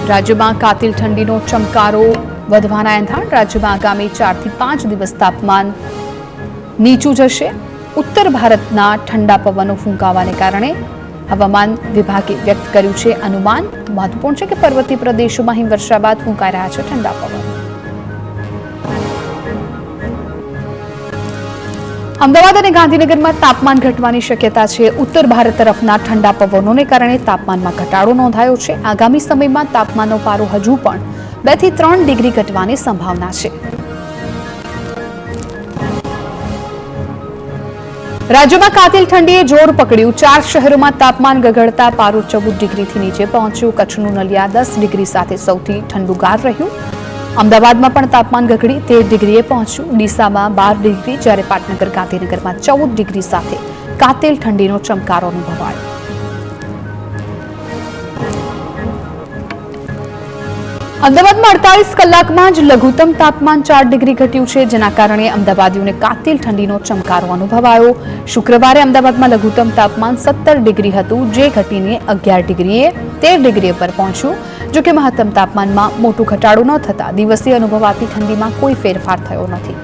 રાજ્યમાં કાતિલ ઠંડીનો ચમકારો વધવાના એંધાણ. રાજ્યમાં આગામી 4 થી 5 દિવસ તાપમાન નીચું જશે. ઉત્તર ભારતના ઠંડા પવનો ફૂંકાવાને કારણે હવામાન વિભાગે વ્યક્ત કર્યું છે અનુમાન. મહત્વપૂર્ણ છે કે પર્વતીય પ્રદેશોમાં હિમવર્ષા બાદ ફૂંકાઈ રહ્યા છે ઠંડા પવનો. અમદાવાદ અને ગાંધીનગરમાં તાપમાન ઘટવાની શક્યતા છે. ઉત્તર ભારત તરફના ઠંડા પવનોને કારણે તાપમાનમાં ઘટાડો નોંધાયો છે. આગામી સમયમાં તાપમાનનો પારો હજુ પણ 2 થી 3 ડિગ્રી ઘટવાની સંભાવના છે. રાજ્યમાં કાતિલ ઠંડીએ જોર પકડ્યું. 4 શહેરોમાં તાપમાન ગગડતા પારો 14 ડિગ્રીથી નીચે પહોંચ્યું. કચ્છનું નલિયા 10 ડિગ્રી સાથે સૌથી ઠંડુગાર રહ્યું. અમદાવાદમાં પણ તાપમાન ગગડી 13 ડિગ્રીએ પહોંચ્યું. ડીસામાં 12 ડિગ્રી જ્યારે પાટનગર ગાંધીનગરમાં 14 ડિગ્રી સાથે કાતિલ ઠંડીનો ચમકારો અનુભવાયો. અમદાવાદમાં 48 કલાકમાં જ લઘુત્તમ તાપમાન 4 ડિગ્રી ઘટ્યું છે, જેના કારણે અમદાવાદીઓને કાતિલ ઠંડીનો ચમકારો અનુભવાયો. શુક્રવારે અમદાવાદમાં લઘુત્તમ તાપમાન 17 ડિગ્રી હતું, જે ઘટીને 11 ડિગ્રીએ 13 ડિગ્રી પર પહોંચ્યું. જો કે મહત્તમ તાપમાનમાં મોટો ઘટાડો ન થતા દિવસે અનુભવાતી ઠંડીમાં કોઈ ફેરફાર થયો નથી.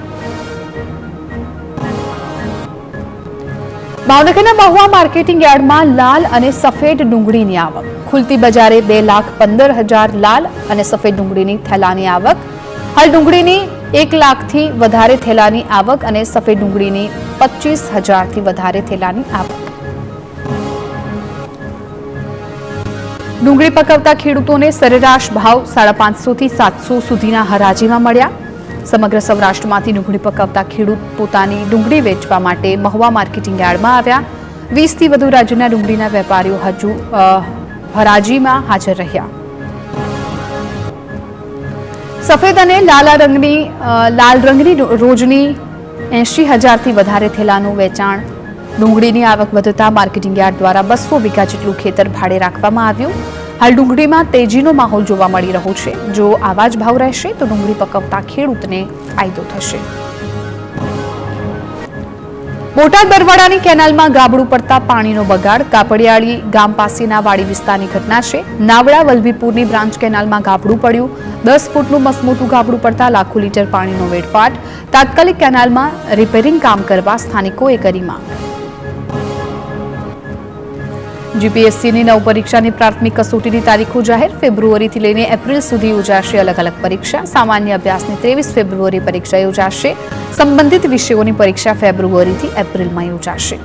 ભાવનગરના મહુવા માર્કેટિંગ યાર્ડમાં લાલ અને સફેદ ડુંગળીની આવક. ખુલતી બજારે 2,15,000 લાલ અને સફેદ ડુંગળીની થેલાની આવક. હાલ ડુંગળીની 1 લાખથી વધારે થેલાની આવક અને સફેદ ડુંગળીની 25,000થી વધારે થેલાની આવક. ડુંગળી પકવતા ખેડૂતોને સરેરાશ ભાવ 550 થી 700 સુધીના હરાજીમાં મળ્યા. સમગ્ર સૌરાષ્ટ્રમાંથી ડુંગળી પકવતા ખેડૂત પોતાની ડુંગળી વેચવા માટે મહુવા માર્કેટિંગ યાર્ડમાં આવ્યા. 20 થી વધુ રાજ્યના ડુંગળીના વેપારીઓ હજુ હરાજીમાં હાજર રહ્યા. સફેદ અને લાલ રંગની રોજની 80,000થી વધારે થેલાનું વેચાણ. ડુંગળીની આવક વધતા માર્કેટિંગ યાર્ડ દ્વારા 200 વીઘા જેટલું ખેતર ભાડે રાખવામાં આવ્યું. હાલ ડુંગળીમાં તેજીનો માહોલ જોવા મળી રહ્યો છે. જો આવા જ ભાવ રહેશે તો ડુંગળી પકવતા ખેડૂતને ફાયદો થશે. બોટાદ બરવાડાની કેનાલમાં ગાબડું પડતા પાણીનો બગાડ. કાપડિયાળી ગામ પાસેના વાડી વિસ્તારની ઘટના છે. નાવડા વલભીપુરની બ્રાન્ચ કેનાલમાં ગાબડું પડ્યું. 10 ફૂટનું મસમોટું ગાબડું પડતા લાખો લીટર પાણીનો વેડફાટ. તાત્કાલિક કેનાલમાં રિપેરિંગ કામ કરવા સ્થાનિકોએ કરી માંગ. જીપીએસસીની નવ પરીક્ષાની પ્રાથમિક કસોટીની તારીખો જાહેર. ફેબ્રુઆરીથી લઈને એપ્રિલ સુધી યોજાશે અલગ અલગ પરીક્ષા. સામાન્ય અભ્યાસની 23 ફેબ્રુઆરી પરીક્ષા યોજાશે. સંબંધિત વિષયોની પરીક્ષા ફેબ્રુઆરીથી એપ્રિલમાં યોજાશે.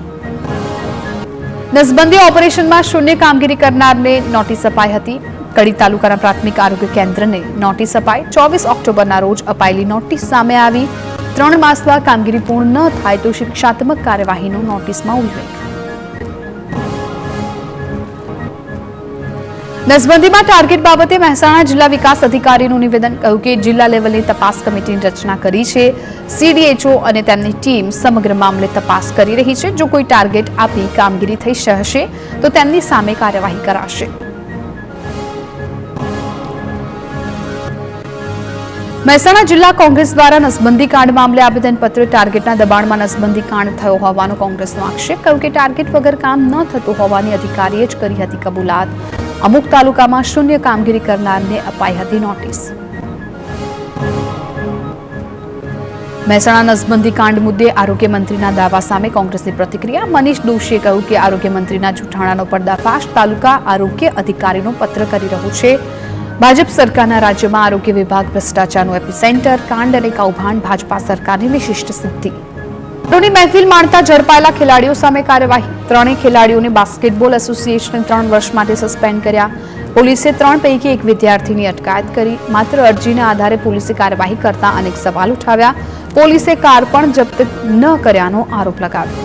નસબંધી ઓપરેશનમાં શૂન્ય કામગીરી કરનારને નોટિસ અપાઈ હતી. કડી તાલુકાના પ્રાથમિક આરોગ્ય કેન્દ્રને નોટિસ અપાઈ. 24 ઓક્ટોબરના રોજ અપાયેલી નોટિસ સામે આવી. 3 માસમાં કામગીરી પૂર્ણ ન થાય તો શિક્ષાત્મક કાર્યવાહીનો નોટિસમાં ઉલ્લેખ. નસબંધીમાં ટાર્ગેટ બાબતે મહેસાણા જિલ્લા વિકાસ અધિકારીનું નિવેદન. કહ્યું કે જિલ્લા લેવલની તપાસ કમિટીની રચના કરી છે. સીડીએચઓ અને તેમની ટીમ સમગ્ર મામલે તપાસ કરી રહી છે. જો કોઈ ટાર્ગેટ આપી કામગીરી થઈ હશે તો તેમની સામે કાર્યવાહી કરાશે. મહેસાણા જિલ્લા કોંગ્રેસ દ્વારા નસબંધી કાંડ મામલે આવેદનપત્ર. ટાર્ગેટના દબાણમાં નસબંધી કાંડ થયો હોવાનો કોંગ્રેસનો આક્ષેપ. કહ્યું કે ટાર્ગેટ વગર કામ ન થતું હોવાની અધિકારીએ જ કરી હતી કબૂલાત. અમુક તાલુકામાં શૂન્ય કામગીરી કરનારને અપાઈ હતી નોટિસ. મહેસાણા નસબંધી કાંડ મુદ્દે આરોગ્ય મંત્રીના દાવા સામે કોંગ્રેસની પ્રતિક્રિયા. મનીષ દોશીએ કહ્યું કે આરોગ્ય મંત્રીના જૂઠાણાનો પર્દાફાશ તાલુકા આરોગ્ય અધિકારીનો પત્ર કરી રહ્યું છે. ભાજપ સરકારના રાજ્યમાં આરોગ્ય વિભાગ ભ્રષ્ટાચારનું એપિસેન્ટર. કાંડ અને કૌભાંડ ભાજપા સરકારની વિશિષ્ટ સિદ્ધિ. ની મહેફિલ માણતા ઝડપાયેલા ખેલાડીઓ સામે કાર્યવાહી. 3 ખેલાડીઓને બાસ્કેટબોલ એસોસિએશને 3 વર્ષ માટે સસ્પેન્ડ કર્યા. પોલીસે 3 પૈકી એક વિદ્યાર્થીની અટકાયત કરી. માત્ર અરજીના આધારે પોલીસે કાર્યવાહી કરતા અનેક સવાલ ઉઠાવ્યા. પોલીસે કાર પણ જપ્ત ન કર્યાનો આરોપ લગાવ્યો.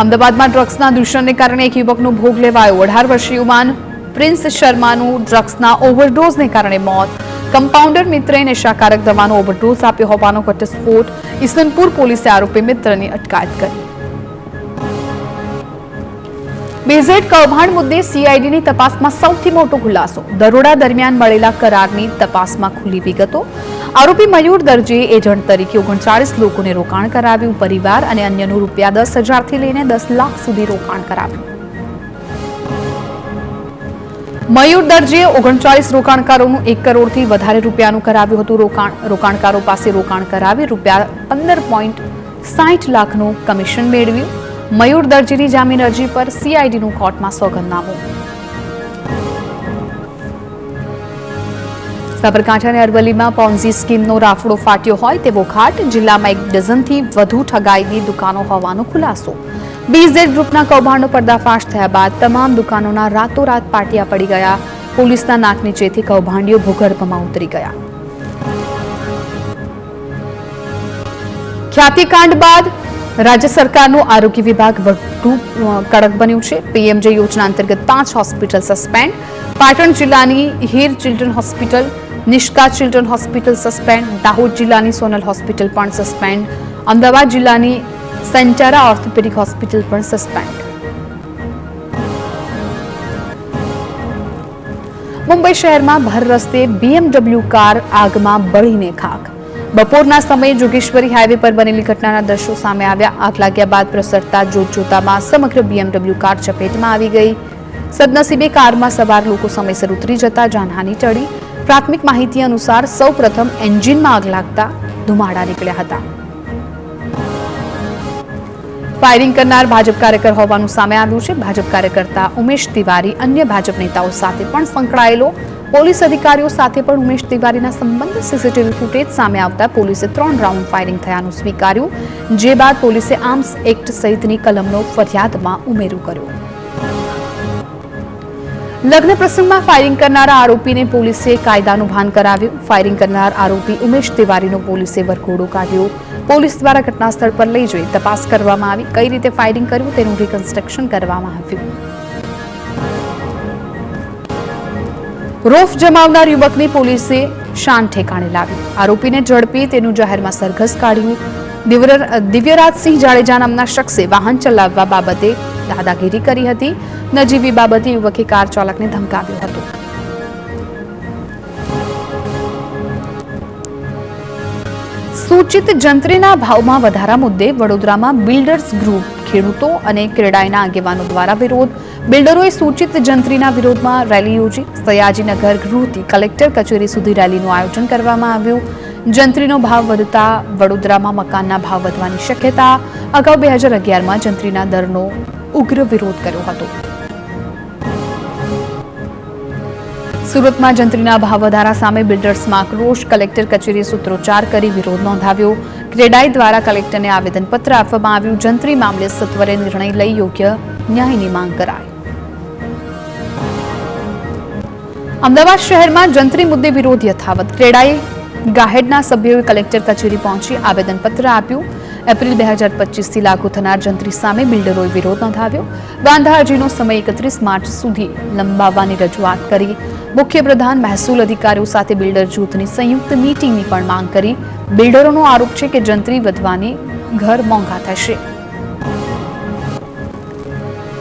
અમદાવાદમાં ડ્રગ્સના દૂષણને કારણે એક યુવકનો ભોગ લેવાયો. 18 વર્ષીય યુવાન પ્રિન્સ શર્માનું ડ્રગ્સના ઓવરડોઝને કારણે મોત. કમ્પાઉન્ડર મિત્રએ નશાકારક દવાનો ઓવરડોઝ આપ્યો હોવાનો ઘટસ્ફોટ. ઈસનપુર પોલીસે આરોપી મિત્રની અટકાયત કરી. બેઝેડ કૌભાંડ મુદ્દે સીઆઈડીની તપાસમાં સૌથી મોટો ખુલાસો. દરોડા દરમિયાન મળેલા કરારની તપાસમાં ખુલ્લી વિગતો. આરોપી મયુર દરજીએ એજન્ટ તરીકે 39 લોકોને રોકાણ કરાવ્યું. પરિવાર અને અન્યનું ₹10,000થી લઈને 10 લાખ સુધી રોકાણ કરાવ્યું. મયુર દરજીએ 39 રોકાણકારોનું 1 કરોડથી વધારે રૂપિયાનું કરાવ્યું હતું રોકાણકારો પાસે રોકાણ કરાવી રૂપિયા 15.60 લાખનું કમિશન મેળવ્યું. મયુર દરજીની જામીન અરજી પર સીઆઈડીનું કોર્ટમાં સોગંદનામું. સાબરકાંઠા અને અરવલ્લીમાં પોન્ઝી સ્કીમનો રાફડો ફાટ્યો હોય તેવો ઘાટ. જિલ્લામાં 1 ડઝનથી વધુ ઠગાઈની દુકાનો હોવાનો ખુલાસો. બીઝેડ ગ્રુપના કૌભાંડનો પર્દાફાશ થયા બાદ તમામ દુકાનોના રાતોરાત પાટિયા પડી ગયા. પોલીસના નાક નીચેથી કૌભાંડીઓ ભૂગર્ભમાં ઉતરી ગયા. ખ્યાતિકાંડ બાદ રાજ્ય સરકારનું આરોગ્ય વિભાગ વધુ કડક બન્યું છે. પીએમજે યોજના અંતર્ગત 5 હોસ્પિટલ સસ્પેન્ડ. પાટણ જિલ્લાની Heer children hospital, Nishka children hospital suspend. Dahod જિલ્લાની સોનલ હોસ્પિટલ પણ સસ્પેન્ડ. અમદાવાદ જિલ્લાની સેન્ટારા ઓર્થોપેડિક હોસ્પિટલ પણ સસ્પેન્ડ. મુંબઈ શહેરમાં ભર રસ્તે BMW કાર આગમાં બળીને ખાખ. બપોરના સમયે જોગેશ્વરી હાઈવે પર બનેલી ઘટનાના દ્રશ્યો સામે આવ્યા. આગ લાગ્યા બાદ પ્રસરતા જોતજોતામાં સમગ્ર BMW કાર ચપેટમાં આવી ગઈ. સદનસીબે કારમાં સવાર લોકો સમયસર ઉતરી જતા જાનહાનિ ટળી. પ્રાથમિક માહિતી અનુસાર સૌપ્રથમ એન્જિનમાં આગ લાગતા ધુમાડા નીકળ્યા હતા. ફાયરિંગ કરનાર ભાજપ કાર્યકર હોવાનું સામે આવ્યું છે. ભાજપ કાર્યકર્તા ઉમેશ તિવારી અન્ય ભાજપ નેતાઓ સાથે પણ સંકળાયેલો. પોલીસ અધિકારીઓ સાથે પણ ઉમેશ તિવારીના સંબંધ. સીસીટીવી ફૂટેજ સામે આવતા પોલીસે 3 રાઉન્ડ ફાયરિંગ થયાનું સ્વીકાર્યું. જે બાદ પોલીસે આર્મ્સ એક્ટ સહિતની કલમનો ફરિયાદમાં ઉમેરો કર્યો. લગ્ન પ્રસંગમાં ફાયરિંગ કરનારા આરોપીને પોલીસે કાયદાનું ભાન કરાવ્યું. ફાયરિંગ કરનાર આરોપી ઉમેશ તિવારીનો પોલીસે વરઘોડો કાઢ્યો. પોલીસ દ્વારા ઘટના સ્થળ પર લઈ જઈ તપાસ કરવામાં આવી. કઈ રીતે ફાયરિંગ કર્યું તેનું રિકન્સ્ટ્રક્શન કરવામાં આવ્યું. રોફ જમાવનાર યુવકની પોલીસે શાન ઠેકાણે લાવી. આરોપીને ઝડપી તેનું જાહેરમાં સરઘસ કાઢ્યું. દિવ્યરાજસિંહ જાડેજા નામના શખ્સે વાહન ચલાવવા બાબતે દાદાગીરી કરી હતી. નજીવી બાબતે યુવકે કાર ચાલકને ધમકાવ્યો હતો. સૂચિત જંત્રીના ભાવમાં વધારા મુદ્દે વડોદરામાં બિલ્ડર્સ ગ્રુપ, ખેડૂતો અને ક્રેડાઈના આગેવાનો દ્વારા વિરોધ. બિલ્ડરોએ સૂચિત જંત્રીના વિરોધમાં રેલી યોજી. સયાજીનગર ગૃહથી કલેક્ટર કચેરી સુધી રેલીનું આયોજન કરવામાં આવ્યું. જંત્રીનો ભાવ વધતા વડોદરામાં મકાનના ભાવ વધવાની શક્યતા. અગાઉ 2011માં જંત્રીના દરનો ઉગ્ર વિરોધ કર્યો હતો. સુરતમાં જંત્રીના ભાવ વધારા સામે બિલ્ડર્સમાં આક્રોશ. કલેક્ટર કચેરીએ સૂત્રોચ્ચાર કરી વિરોધ નોંધાવ્યો. ક્રેડાઈ દ્વારા કલેક્ટરને આવેદનપત્ર આપવામાં આવ્યું. જંત્રી મામલે સત્વરે નિર્ણય લઈ યોગ્ય ન્યાયની માંગ કરાઈ. અમદાવાદ શહેરમાં જંત્રી મુદ્દે વિરોધ યથાવત. ક્રેડાઈ ગાહેડના સભ્યોએ કલેક્ટર કચેરી પહોંચી આવેદનપત્ર આપ્યું. એપ્રિલ 2025થી લાગુ થનાર જંત્રી સામે બિલ્ડરોએ વિરોધ નોંધાવ્યો. વાંધા અરજીનો સમય 31 માર્ચ સુધી લંબાવવાની રજૂઆત કરી. મુખ્યપ્રધાન મહેસૂલ અધિકારીઓ સાથે બિલ્ડર જૂથની સંયુક્ત મીટિંગની પણ માંગ કરી. બિલ્ડરોનો આરોપ છે કે જંત્રી વધવાની ઘર મોંઘા થશે.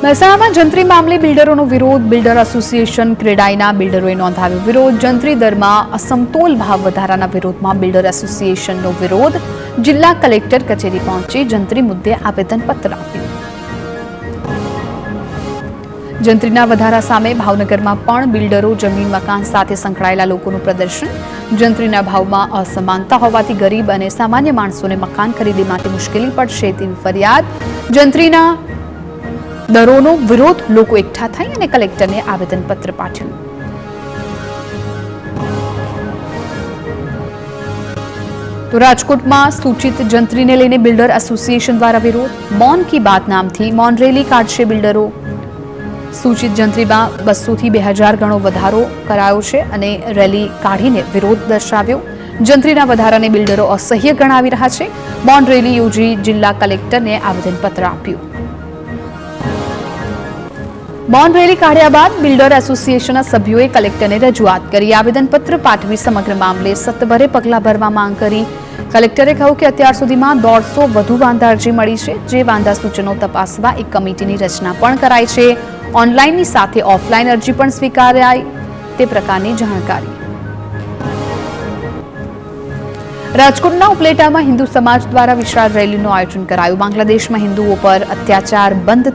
મહેસાણામાં જંત્રી મામલે બિલ્ડરોનો વિરોધ. બિલ્ડર એસોસિએશન ક્રેડાઈના બિલ્ડરોએ નોંધાવ્યો વિરોધ. જંત્રી દરમાં અસમતોલ ભાવ વધારાના વિરોધમાં બિલ્ડર એસોસિએશનનો વિરોધ. જિલ્લા કલેક્ટર કચેરી પહોંચી જંત્રી મુદ્દે આવેદનપત્ર આપ્યું. જંત્રીના વધારા સામે ભાવનગરમાં પણ બિલ્ડરો, જમીન મકાન સાથે સંકળાયેલા લોકોનું પ્રદર્શન. જંત્રીના ભાવમાં અસમાનતા હોવાથી ગરીબ અને સામાન્ય માણસોને મકાન ખરીદી માટે મુશ્કેલી પડશે તેવી ફરિયાદ. જંત્રીના દરોનો વિરોધ. લોકો એકઠા થઈ અને કલેક્ટરને આવેદનપત્ર પાઠવ્યું. તો રાજકોટમાં સૂચિત જંત્રીને લઈને બિલ્ડર એસોસિએશન દ્વારા વિરોધ. મૌન કી બાત નામથી મૌન રેલી કાઢશે બિલ્ડરો. સૂચિત જંત્રીમાં 200 થી 2000 ગણો વધારો કરાયો છે અને રેલી કાઢીને વિરોધ દર્શાવ્યો. જંત્રીના વધારાને બિલ્ડરો અસહ્ય ગણાવી રહ્યા છે. મૌન રેલી યોજી જિલ્લા કલેક્ટરને આવેદનપત્ર આપ્યું. મૌન રેલી કાઢ્યા બાદ બિલ્ડર એસોસિએશનના સભ્યોએ કલેક્ટરને રજૂઆત કરી. આવેદનપત્ર પાઠવી સમગ્ર મામલે સત્વરે પગલાં ભરવા માંગ કરી. કલેક્ટરે કહ્યું કે અત્યાર સુધીમાં 150 વધુ વાંધા અરજી મળી છે. જે વાંધા સૂચનો તપાસવા એક કમિટીની રચના પણ કરાઈ છે. ઓનલાઈનની સાથે ઓફલાઈન અરજી પણ સ્વીકારાય તે પ્રકારની જાણકારી. રાજકોટના ઉપલેટામાં હિન્દુ સમાજ દ્વારા વિશાળ રેલીનું આયોજન કરાયું. બાંગ્લાદેશમાં હિન્દુઓ પર અત્યાચાર બંધ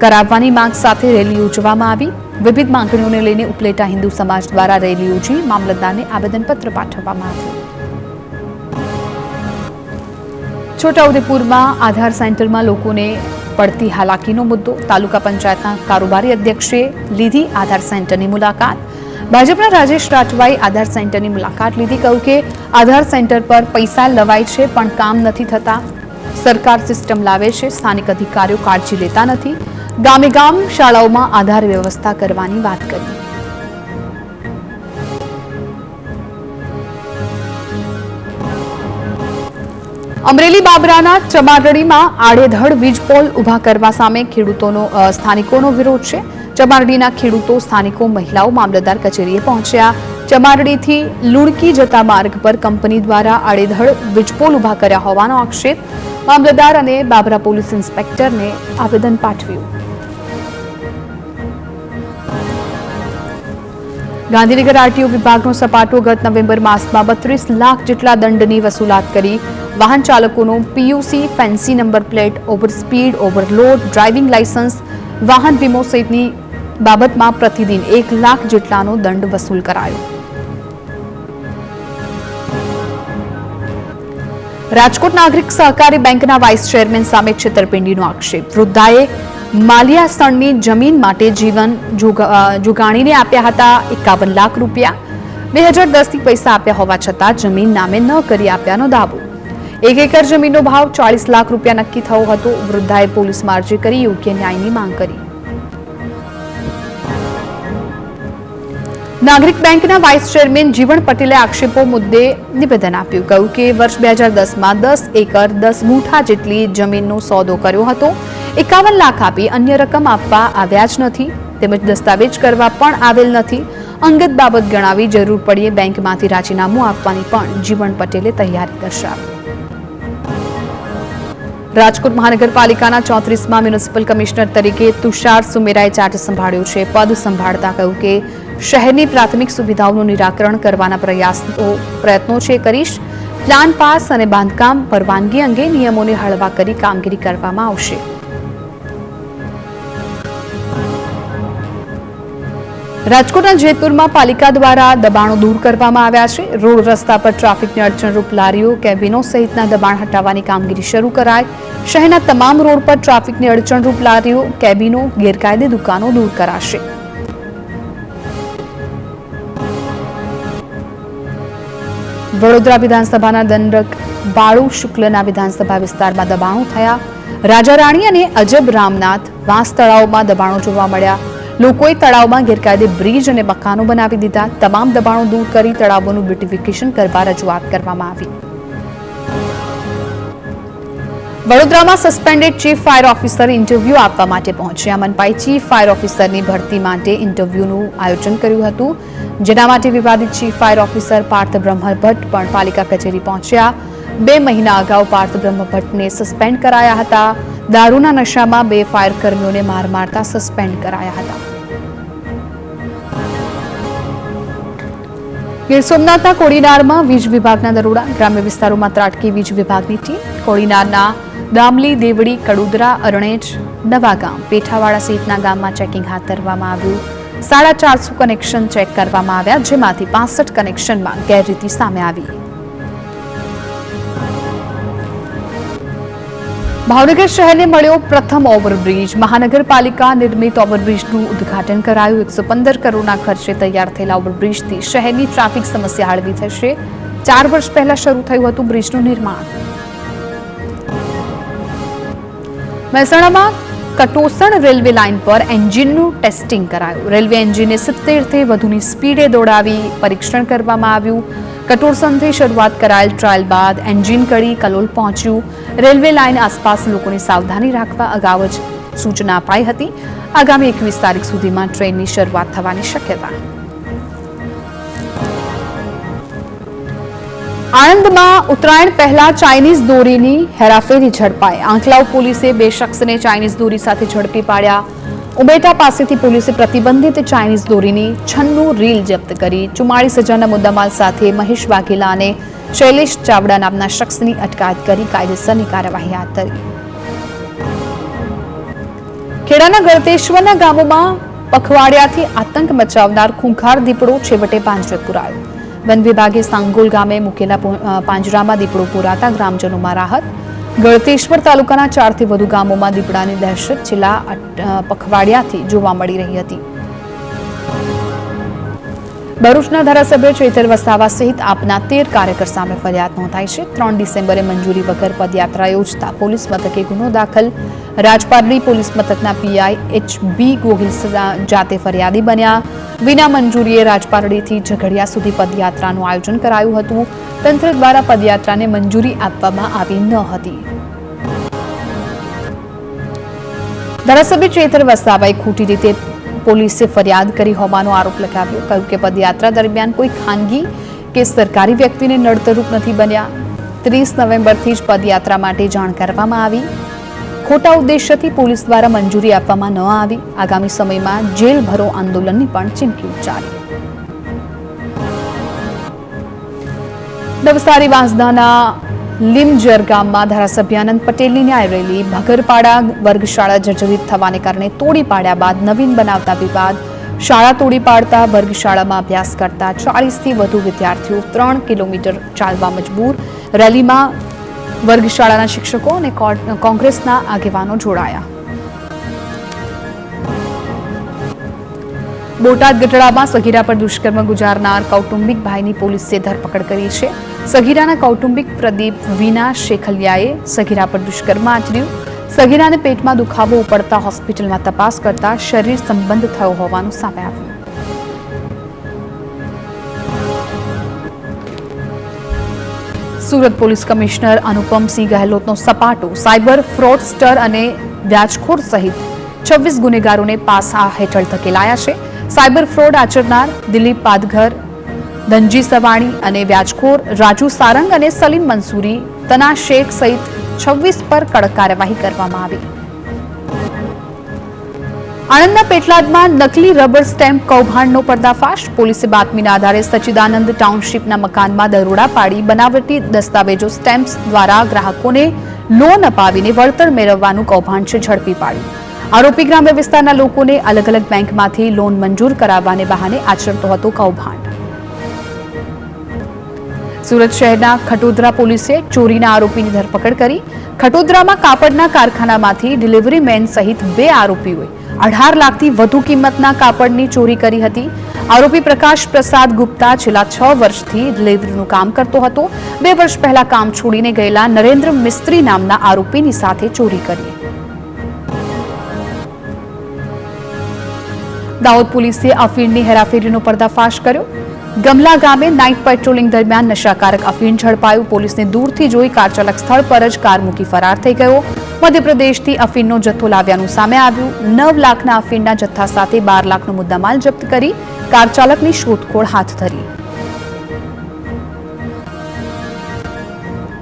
કરાવવાની માંગ સાથે રેલી યોજવામાં આવી। વિવિધ માંગણીઓને લઈને ઉપલેટા હિન્દુ સમાજ દ્વારા રેલી યોજી મામલતદારને આવેદનપત્ર પાઠવવામાં આવ્યું। છોટાઉદેપુરમાં આધાર સેન્ટરમાં લોકોને પડતી હાલાકીનો મુદ્દો તાલુકા પંચાયતના કારોબારી અધ્યક્ષે લીધી આધાર સેન્ટરની મુલાકાત। ભાજપના રાજેશ રાઠવાએ આધાર સેન્ટરની મુલાકાત લીધી। કહ્યું કે આધાર સેન્ટર પર પૈસા લવાય છે પણ કામ નથી થતા। સરકાર સિસ્ટમ લાવે છે, સ્થાનિક અધિકારીઓ કાળજી લેતા નથી। ગામે ગામ શાળાઓમાં આધાર વ્યવસ્થા કરવાની વાત કરી। અમરેલી બાબરાના ચમારડીમાં આડેધડ વીજ પોલ ઉભા કરવા સામે સ્થાનિકોનો વિરોધ છે। ચમારડીના ખેડૂતો, સ્થાનિકો, મહિલાઓ મામલતદાર કચેરીએ પહોંચ્યા। ચમારડીથી લુણકી જતા માર્ગ પર કંપની દ્વારા આડેધડ વીજપોલ ઉભા કર્યા હોવાનો આક્ષેપ। મામલતદાર અને બાબરા પોલીસ ઇન્સ્પેક્ટરને આવેદન પાઠવ્યું। ગાંધીનગર આરટીઓ વિભાગનો સપાટો ગત નવેમ્બર માસમાં 32 લાખ જેટલા દંડની વસૂલાત કરી। વાહન ચાલકોનો PUC, fancy number plate, over speed, overload, driving licence, વાહન વીમો સહિતની બાબતમાં પ્રતિદિન 1 લાખ જેટલાનો દંડ વસૂલ કરાયો। રાજકોટ નાગરિક સહકારી બેંકના વાઇસ ચેરમેન સામે છેતરપિંડીનો આક્ષેપ। વૃદ્ધાએ માલિયા સ્થળની જમીન માટે જીવન જુગાણીને આપ્યા હતા 51 લાખ રૂપિયા। 2010થી પૈસા આપ્યા હોવા છતાં જમીન નામે ન કરી આપ્યાનો દાવો। 1 એકર જમીનનો ભાવ 40 લાખ રૂપિયા નક્કી થયો હતો। વૃદ્ધાએ પોલીસમાં અરજી કરી યોગ્ય ન્યાયની માંગ કરી। નાગરિક બેંકના વાઇસ ચેરમેન જીવણ પટેલે આક્ષેપો મુદ્દે નિવેદન આપ્યું। કહ્યું કે વર્ષ 2010માં 10 એકર 10 ગુંઠા જેટલી જમીનનો સોદો કર્યો હતો। 51 લાખ આપી અન્ય રકમ આપવા આવ્યા જ નથી, તેમજ દસ્તાવેજ કરવા પણ આવેલ નથી। અંગત બાબત ગણાવી જરૂર પડીએ બેંકમાંથી રાજીનામું આપવાની પણ જીવણ પટેલે તૈયારી દર્શાવી। રાજકોટ મહાનગરપાલિકાના 34માં મ્યુનિસિપલ કમિશનર તરીકે તુષાર સુમેરાએ ચાર્જ સંભાળ્યો છે। પદ સંભાળતા કહ્યું કે શહેરની પ્રાથમિક સુવિધાઓનું નિરાકરણ કરવાના પ્રયત્નો છે કરીશ। પ્લાન પાસ અને બાંધકામ પરવાનગી અંગે નિયમોને હળવા કરી કામગીરી કરવામાં આવશે। રાજકોટના જેતપુરમાં પાલિકા દ્વારા દબાણો દૂર કરવામાં આવ્યા છે। રોડ રસ્તા પર ટ્રાફિકને અડચણરૂપ લારીઓ, કેબિનો સહિતના દબાણ હટાવવાની કામગીરી શરૂ કરાઈ। શહેરના તમામ રોડ પર ટ્રાફિકને અડચણરૂપ લારીઓ, કેબિનો, ગેરકાયદે દુકાનો દૂર કરાશે। વડોદરા વિધાનસભાના દંડક બાળુ શુક્લના વિધાનસભા વિસ્તારમાં દબાણો થયા। રાજા રાણી અને અજબ રામનાથ વાંસ તળાવમાં દબાણો જોવા મળ્યા। લોકોએ તળાવમાં ગેરકાયદે બ્રિજ અને મકાનો બનાવી દીધા। તમામ દબાણો દૂર કરી તળાવોનું બ્યુટિફિકેશન કરવા રજૂઆત કરવામાં આવી। વડોદરામાં suspended chief fire officer interview આપવા માટે પહોંચ્યા। મનપાએ ચીફ ફાયર ઓફિસરની ભરતી માટે ઇન્ટરવ્યુનું આયોજન કર્યું હતું, જેના માટે વિવાદિત chief fire officer Parth Brahmbhatt પણ પાલિકા કચેરી પહોંચ્યા। 2 મહિના અગાઉ પાર્થ બ્રહ્મભટ્ટને સસ્પેન્ડ કરાયા હતા। દારૂના નશામાં 2 ફાયર કર્મીઓને માર મારતા સસ્પેન્ડ કરાયા હતા। ગીર સોમનાથના કોડીનારમાં વીજ વિભાગના દરોડા। ગ્રામ્ય વિસ્તારોમાં ત્રાટકી વીજ વિભાગની ટીમ। કોડીનારના દામલી, દેવડી, કડુદરા, અરણેજ, નવાગામ, પેઠાવાડા સહિતના ગામમાં ચેકિંગ હાથ ધરવામાં આવ્યું। 450 કનેક્શન ચેક કરવામાં આવ્યા, જેમાંથી 65 કનેક્શનમાં ગેરરીતિ સામે આવી। ભાવનગર શહેરને મળ્યો પ્રથમ ઓવરબ્રિજ। મહાનગરપાલિકા નિર્મિત ઓવરબ્રિજનું ઉદ્ઘાટન કરાયું। 115 કરોડના ખર્ચે તૈયાર થયેલા ઓવરબ્રિજથી શહેરની ટ્રાફિક સમસ્યા હળવી થશે। 4 વર્ષ પહેલા શરૂ થયું હતું બ્રિજનું નિર્માણ। મહેસાણામાં કટોસણ રેલવે લાઇન પર એન્જિનનું ટેસ્ટિંગ કરાયું। રેલવે એન્જિનને 70થી વધુની સ્પીડે દોડાવી પરીક્ષણ કરવામાં આવ્યું। કટોસણથી શરૂઆત કરાયેલ ટ્રાયલ બાદ એન્જિન કડી કલોલ પહોંચ્યું। રેલવે લાઇન આસપાસ લોકોને સાવધાની રાખવા અગાઉ જ સૂચના અપાઈ હતી। આગામી 21 તારીખ સુધીમાં ટ્રેનની શરૂઆત થવાની શક્યતા। આણંદમાં ઉત્તરાયણ પહેલા ચાઇનીઝ દોરીની હેરાફેરી ઝડપાઈ। આંકલાવ પોલીસે 2 શખ્સને ચાઇનીઝ દોરી સાથે ઝડપી પાડ્યા। ઉમેટા પાસેથી પોલીસે પ્રતિબંધિત ચાઇનીઝ દોરીની 96 રીલ જપ્ત કરી। 44,000ના મુદ્દામાલ સાથે મહેશ વાઘેલા અને શૈલેષ ચાવડા નામના શખ્સની અટકાયત કરી કાયદેસરની કાર્યવાહી હાથ ધરી। ખેડાના ગળતેશ્વરના ગામોમાં પખવાડિયાથી આતંક મચાવનાર ખૂંખાર દીપડો છેવટે પાંજરે પુરાયો. વન વિભાગે સાંગોલ ગામે મૂકેલા પાંજરામાં દીપડો પુરાતા ગ્રામજનોમાં રાહત. ગળતેશ્વર તાલુકાના 4 થી વધુ ગામોમાં દીપડાની દહેશત છેલ્લા પખવાડિયાથી જોવા મળી રહી હતી. ભરૂચના ધારાસભ્ય ચૈતર વસાવા સહિત આપના 13 કાર્યકર સામે ફરિયાદ નોંધાઈ છે. 3 ડિસેમ્બરે મંજૂરી વગર પદયાત્રા યોજતા પોલીસ મથકે ગુનો દાખલ. રાજપારડી પોલીસ મથકના પીઆઈ એચ.બી. ગોહિલ જાતે ફરિયાદી બન્યા. વિના મંજૂરીએ રાજપારડીથી ઝઘડિયા સુધી પદયાત્રાનું આયોજન કરાયું હતું. તંત્ર દ્વારા પદયાત્રાને મંજૂરી આપવામાં આવી ન હતી. ધારાસભ્ય ચૈતર વસાવાએ ખોટી રીતે પોલીસે ફરિયાદ કરી હોવાનો આરોપ લગાવ્યો. કહ્યું કે પદયાત્રા દરમિયાન કોઈ ખાનગી કે સરકારી વ્યક્તિને નડતરૂપ નથી બન્યા. 30 નવેમ્બરથી જ પદયાત્રા માટે જાણ કરવામાં આવી. ખોટા ઉદ્દેશ્યથી પોલીસ દ્વારા મંજૂરી આપવામાં ન આવી. આગામી સમયમાં જેલ ભરો આંદોલનની પણ ચીમકી ઉચ્ચારી. નવસારી વાંસદાના લીમજર ગામમાં ધારાસભ્ય આનંદ પટેલની ન્યાય રેલી. ભગરપાડા વર્ગશાળા જર્જરિત થવાને કારણે તોડી પાડ્યા બાદ નવીન બનાવતા વિવાદ. શાળા તોડી પાડતા વર્ગશાળામાં અભ્યાસ કરતા 40 થી વધુ વિદ્યાર્થીઓ 3 કિલોમીટર ચાલવા મજબૂર. રેલીમાં વર્ગશાળાના શિક્ષકો અને કોંગ્રેસના આગેવાનો જોડાયા. બોટાદ ગઢડામાં સગીરા પર દુષ્કર્મ ગુજારનાર કૌટુંબિક ભાઈની પોલીસે ધરપકડ કરી છે. સગીરાના કૌટુંબિક પ્રદીપ વિના શેખલિયાએ સગીરા પર દુષ્કર્મ આચર્યું. સગીરાને પેટમાં દુખાવો ઉપડતા હોસ્પિટલમાં તપાસ કરતા શરીર સંબંધ થયો હોવાનું સામે આવ્યું. સુરત પોલીસ કમિશનર અનુપમસિંહ ગહેલોતનો સપાટો. સાયબર ફ્રોડસ્ટર અને વ્યાજખોર સહિત 26 ગુનેગારોને પાસા હેઠળ ધકેલાયા છે. સાયબર ફ્રોડ આચરનાર દિલીપ પાદઘર, ધનજી સવાણી અને વ્યાજખોર રાજુ સારંગ અને સલીમ મંસૂરી, તના શેખ સહિત 26 પર કડક કાર્યવાહી કરવામાં આવી. આણંદના પેટલાદમાં નકલી રબર સ્ટેમ્પ કૌભાંડનો પર્દાફાશ. પોલીસે બાતમીના આધારે સચ્ચિદાનંદ ટાઉનશીપના મકાનમાં દરોડા પાડી બનાવટી દસ્તાવેજો સ્ટેમ્પ્સ દ્વારા ગ્રાહકોને લોન અપાવીને વળતર મેળવવાનું કૌભાંડ છે ઝડપી પાડ્યું. આરોપી ગ્રામ્ય વિસ્તારના લોકોને અલગ અલગ બેંકમાંથી લોન મંજૂર કરાવવાને બહાને આચરતો હતો કૌભાંડ. સુરત શહેરના ખટોદરા પોલીસે ચોરીના આરોપીની ધરપકડ કરી. ખટોદરામાં કાપડના કારખાનામાંથી ડિલિવરી મેન સહિત 2 આરોપીઓએ 18 લાખથી વધુ કિંમતના કાપડની ચોરી કરી હતી. આરોપી પ્રકાશ પ્રસાદ ગુપ્તા છેલ્લા 6 વર્ષથી ડિલિવરીનું કામ કરતો હતો. 2 વર્ષ પહેલા કામ છોડીને ગયેલા નરેન્દ્ર મિસ્ત્રી નામના આરોપીની સાથે ચોરી કરી. દાહોદ પોલીસે અફીણની હેરાફેરીનો પર્દાફાશ કર્યો. ગમલા ગામે નાઇટ પેટ્રોલિંગ દરમિયાન નશાકારક અફીણ ઝડપાયું. પોલીસને દૂરથી જોઈ કાર ચાલક સ્થળ પર જ કાર મૂકી ફરાર થઈ ગયો. મધ્યપ્રદેશથી અફીણનો જથ્થો લાવ્યાનું સામે આવ્યું. 9 લાખના અફીણના જથ્થા સાથે 12 લાખનો મુદ્દામાલ જપ્ત કરી કાર ચાલકની શોધખોળ હાથ ધરી.